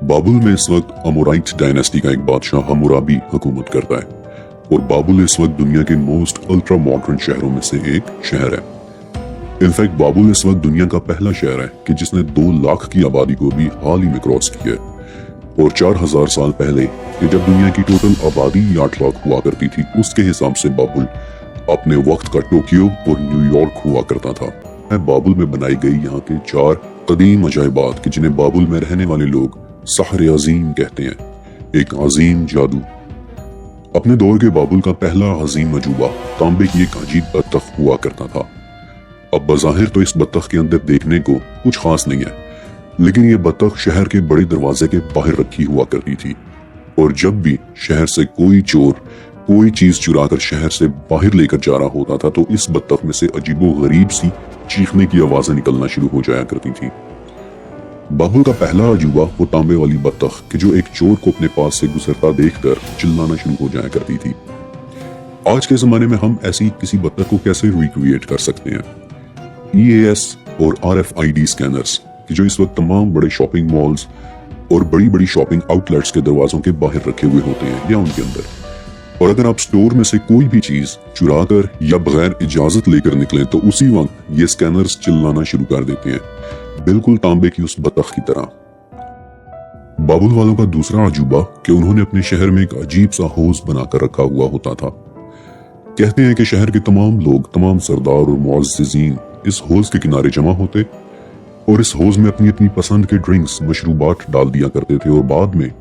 बाबुल में इस वक्त अमोराइट डायनेस्टी का एक बादशाह हम्मुराबी हुकूमत करता है और बाबुल इस वक्त दुनिया के मोस्ट अल्ट्रा मॉडर्न शहरों में से एक शहर है। इनफैक्ट बाबुल इस वक्त दुनिया का पहला शहर है कि जिसने 2 लाख की आबादी को भी हाल ही में क्रॉस किया है। और 4000 साल पहले कि जब दुनिया की टोटल आबादी 8 लाख हुआ करती थी, उसके हिसाब से बाबुल अपने वक्त का टोक्यो और न्यूयॉर्क हुआ करता था। बाबुल में बनाई गई यहाँ के 4 कदीम अजायबात कि जिन्हें बाबुल में रहने वाले लोग सहर अजीम कहते हैं, एक अजीम जादू। अपने दौर के बाबुल का पहला अजीम अजूबा तांबे की एक अजीब बत्तख हुआ करता था। अब बज़ाहिर तो इस बत्तख के अंदर देखने को कुछ खास नहीं है, लेकिन ये बत्तख शहर के बड़े दरवाजे के बाहर रखी हुआ करती थी और जब भी शहर से कोई चोर कोई चीज चुराकर शहर से बाहर लेकर जा रहा होता था तो इस बत्तख में से अजीबो गरीब सी चीखने की आवाजें निकलना शुरू हो जाया करती थी। बाबुल का पहला अजूबा वो तांबे वाली बत्तख कि जो एक चोर को अपने पास से गुजरता देखकर चिल्लाना शुरू हो जाया करती थी। आज के जमाने में हम ऐसी किसी बत्तख को कैसे रिक्रिएट कर सकते हैं? EAS और RFID स्कैनर्स कि जो इस वक्त तमाम बड़े शॉपिंग मॉल्स और बड़ी बड़ी शॉपिंग आउटलेट्स के दरवाजों के बाहर रखे हुए होते हैं या उनके अंदर, और अगर आप स्टोर में से कोई भी चीज चुराकर या बगैर इजाजत लेकर निकलें तो उसी वक्त ये स्कैनर्स चिल्लाना शुरू कर देते हैं, बिल्कुल तांबे की उस बत्तख की तरह। बाबुल वालों का दूसरा अजूबा कि उन्होंने अपने शहर में एक अजीब सा हौज बनाकर रखा हुआ होता था। कहते हैं कि शहर के तमाम लोग, तमाम सरदार और मुअज़्ज़िज़ीन इस हौज के किनारे जमा होते और इस हौज में अपनी अपनी पसंद के ड्रिंक्स, मशरूबात डाल दिया करते थे और बाद में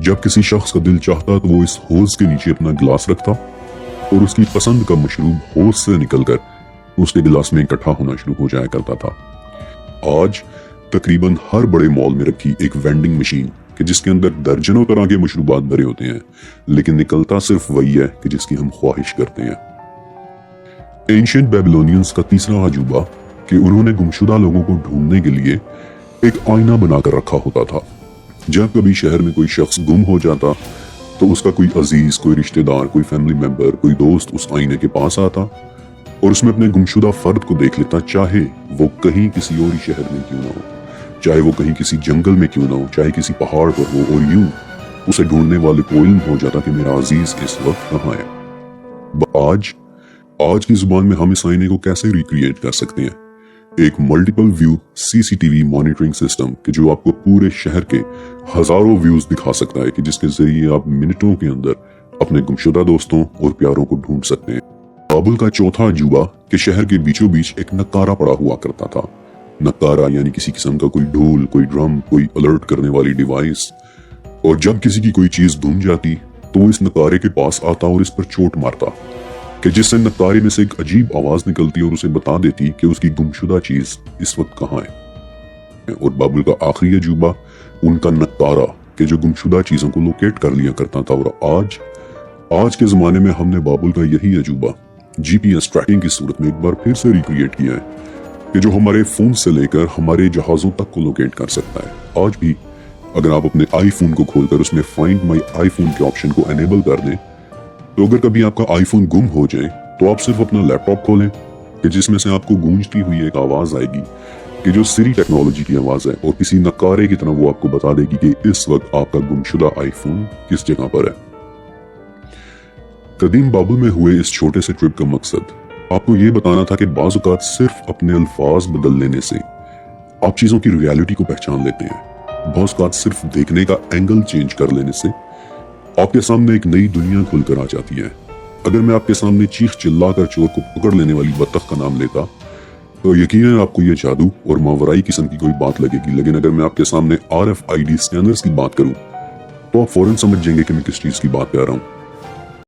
जब किसी शख्स का दिल चाहता तो वो इस हौज के नीचे अपना गिलास रखता और उसकी पसंद का मशरूब हौज से निकलकर उसके गिलास में इकट्ठा होना शुरू हो जाया करता था। आज तकरीबन हर बड़े मॉल में रखी एक वेंडिंग मशीन कि जिसके अंदर दर्जनों तरह के मशरूबात भरे होते हैं, लेकिन निकलता सिर्फ वही है कि जिसकी हम ख्वाहिश करते हैं। एंशिएंट बेबीलोनियंस का तीसरा अजूबा कि उन्होंने गुमशुदा लोगों को ढूंढने के लिए एक आईना बनाकर रखा होता था। जब कभी शहर में कोई शख्स गुम हो जाता तो उसका कोई अजीज, कोई रिश्तेदार, कोई फैमिली मेंबर, कोई दोस्त उस आईने के पास आता और उसमें अपने गुमशुदा फर्द को देख लेता, चाहे वो कहीं किसी और ही शहर में क्यों ना हो, चाहे वो कहीं किसी जंगल में क्यों ना हो, चाहे किसी पहाड़ पर हो, और यूं उसे ढूंढने वाले को इल्म हो जाता कि मेरा अजीज इस वक्त कहाँ है। आज की जुबान में हम इस आईने को कैसे रिक्रिएट कर सकते हैं? एक multiple view CCTV monitoring system कि जो आपको पूरे शहर के हजारों व्यूज दिखा सकता है कि जिसके जरिए आप मिनटों के अंदर अपने गुमशुदा दोस्तों और प्यारों को ढूंढ सकते हैं। बाबुल का चौथा अजूबा कि शहर के बीचों बीच एक नक्कारा पड़ा हुआ करता था। नक्कारा यानी किसी किस्म का कोई ढोल, कोई ड्रम, कोई अलर्ट करने वाली डिवाइस, और जब किसी की कोई चीज धुन जाती तो वो इस नक्कारे के पास आता और इस पर चोट मारता कि जिससे नक्कारे में से एक अजीब आवाज निकलती और उसे बता देती कि उसकी गुमशुदा चीज इस वक्त कहाँ है। और बाबुल का आखिरी अजूबा उनका नक्कारा कि जो गुमशुदा चीजों को लोकेट कर लिया करता था। और आज के जमाने में हमने बाबुल का यही अजूबा GPS ट्रैकिंग की सूरत में एक बार फिर से रिक्रिएट किया है कि जो हमारे फोन से लेकर हमारे जहाजों तक को लोकेट कर सकता है। आज भी अगर आप अपने आईफोन को खोलकर उसमें फाइंड माई आईफोन के ऑप्शन को एनेबल कर दें तो अगर कभी आपका आईफोन गुम हो जाए तो आप सिर्फ अपना लैपटॉप खोलें कि जिसमें से आपको गूंजती हुई एक आवाज आएगी कि जो सिरी टेक्नोलॉजी की आवाज है और किसी नक्कारे की तरह वो आपको बता देगी कि इस वक्त आपका गुमशुदा आईफोन किस जगह पर है। कदीम बाबुल में हुए इस छोटे से ट्रिप का मकसद आपको ये बताना था कि बाज़ औक़ात सिर्फ अपने अल्फाज बदल लेने से आप चीजों की रियलिटी को पहचान लेते हैं। बाज़ औक़ात सिर्फ देखने का एंगल चेंज कर लेने से आपके सामने एक नई दुनिया खुलकर आ जाती है। अगर मैं आपके सामने चीख चिल्लाकर चोर को पकड़ लेने वाली बत्तख का नाम लेता तो यकीनन आपको यह जादू और मावराई किस्म की कोई बात लगेगी, लेकिन अगर मैं आपके सामने RFID स्कैनर्स की बात करूं तो आप फौरन समझ जाएंगे कि मैं किस चीज की बात कर रहा हूं।